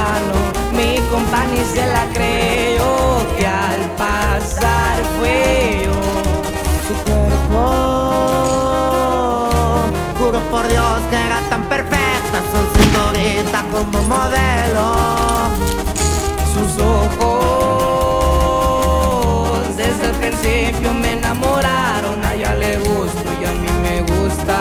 mano. Mi compa ni se la creyó, que al pasar fue yo. Su cuerpo, juro por Dios que era tan perfecta, su cinturita como modelo. Sus ojos desde el principio me enamoraron. A ella le gusto y a mí me gusta.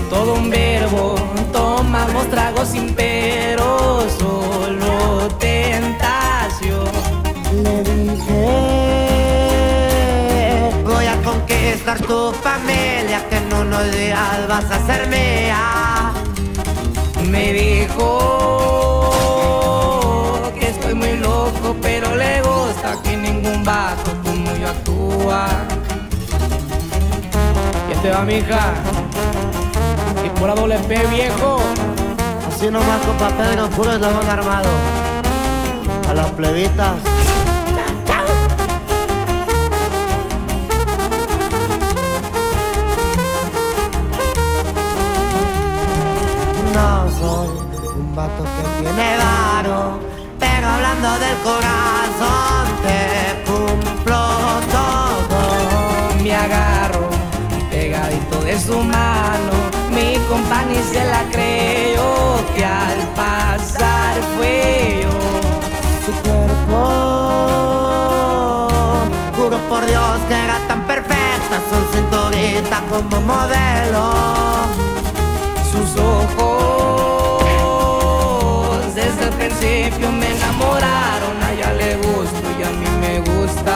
Todo un verbo, tomamos tragos sin pero, solo tentación. Le dije, voy a conquistar tu familia, que en unos días vas a ser mía. Me dijo que estoy muy loco, pero le gusta que ningún vato como yo actúa. ¿Quién te va, mija? Y por doble P, viejo. Así nomás, compa Pedro, puro eslabón armado. A las plebitas. No soy un vato que tiene varo, pero hablando del corazón te cumplo todo. Me agarro pegadito de su mano. Mi compa ni se la creyó, que al pasar fue yo. Su cuerpo, juro por Dios que era tan perfecta, su cinturita como modelo. Sus ojos desde el principio me enamoraron. A ella le gusto y a mí me gusta.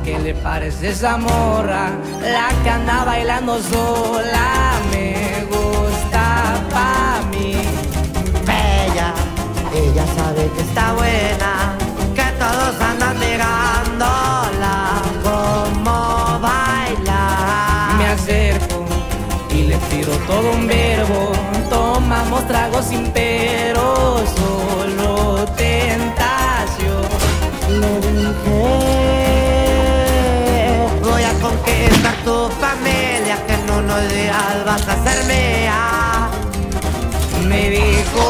¿Qué le parece esa morra? La que anda bailando sola. Me gusta pa' mí. Bella, ella sabe que está buena, que todos andan mirándola como baila. Me acerco y le tiro todo un verbo. Tomamos tragos sin pero, solo tentación. Le dije, voy a conquistar tu familia, que en unos días vas a ser mía. Me dijo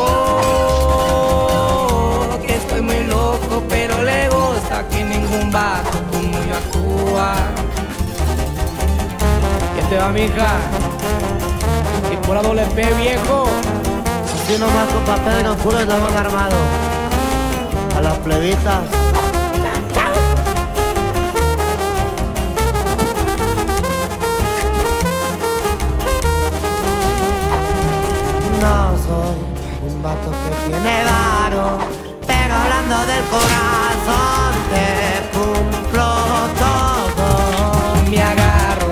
que estoy muy loco, pero le gusta que ningún vato como yo actúa. te va, mija. Y por la doble P, viejo. Así nomás con papel no puro eslabón armado. A las plebitas. No soy un vato que tiene varo, pero hablando del corazón te cumplo todo. Me agarro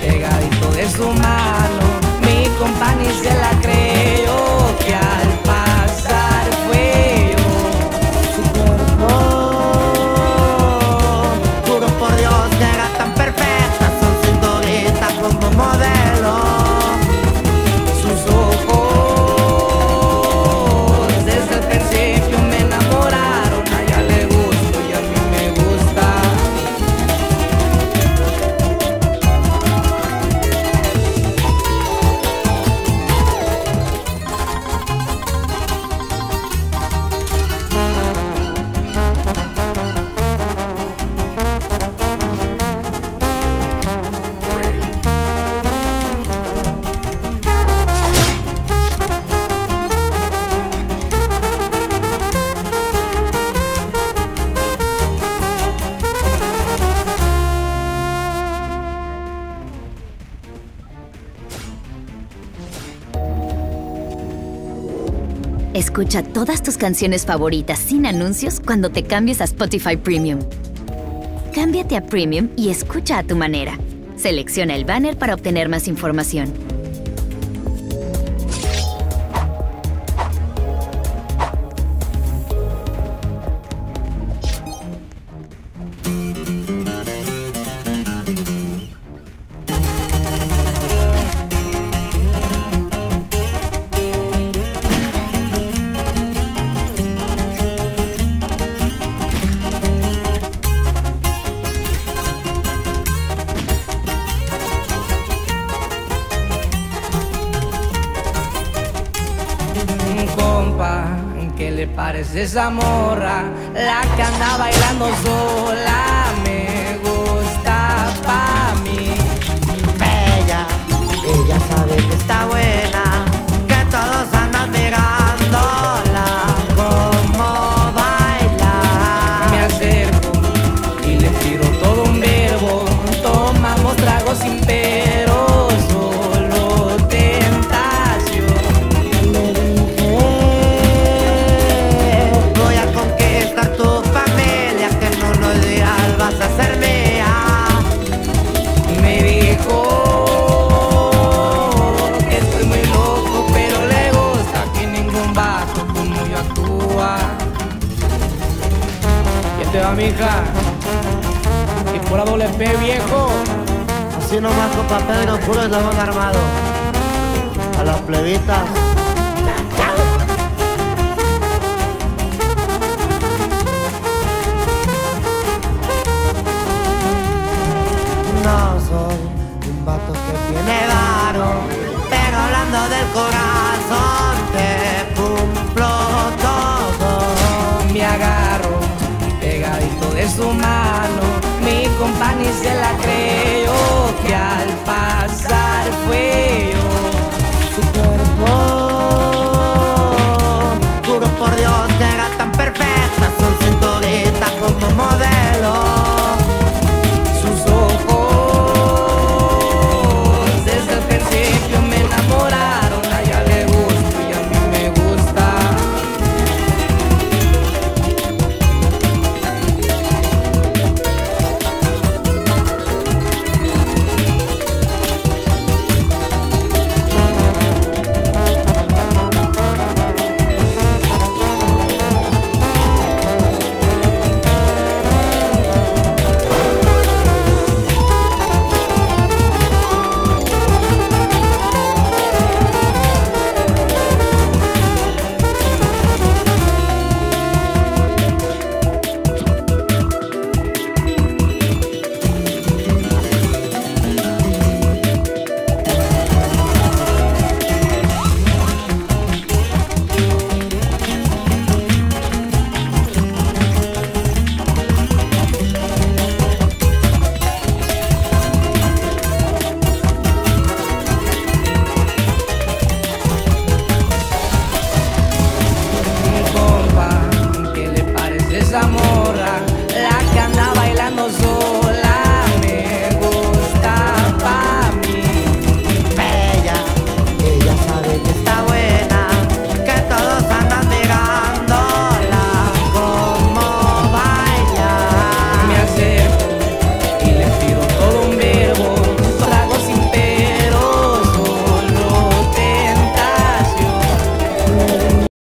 pegadito de su mano, mi compa ni se la creyó, que al pasar fue yo. Su cuerpo, juro por Dios que era tan perfecta, son cinturitas como modelo. Sus ojos desde el principio me enamoraron, a ella le gusto y a mí me gusta. Escucha todas tus canciones favoritas sin anuncios cuando te cambies a Spotify Premium. Cámbiate a Premium y escucha a tu manera. Selecciona el banner para obtener más información. Compa, ¿qué le parece esa morra? La que anda bailando sola, me gusta pa' mí. Bella, ella sabe que está buena, que todos andan mirándola como baila. Me acerco y le tiro todo un verbo, tomamos tragos sin pero, solo tentación. Voy a conquistar tu familia, que en unos días vas a ser mía. Me dijo que estoy muy loco, pero le gusta que ningún vato como yo actúa. ¿Quién te va, mija? Y por la doble P, viejo. Así nomás con papel no puro eslabón armado. A las plebitas. No soy un vato que tiene varo, pero hablando del corazón te cumplo todo. Me agarro pegadito de su mano,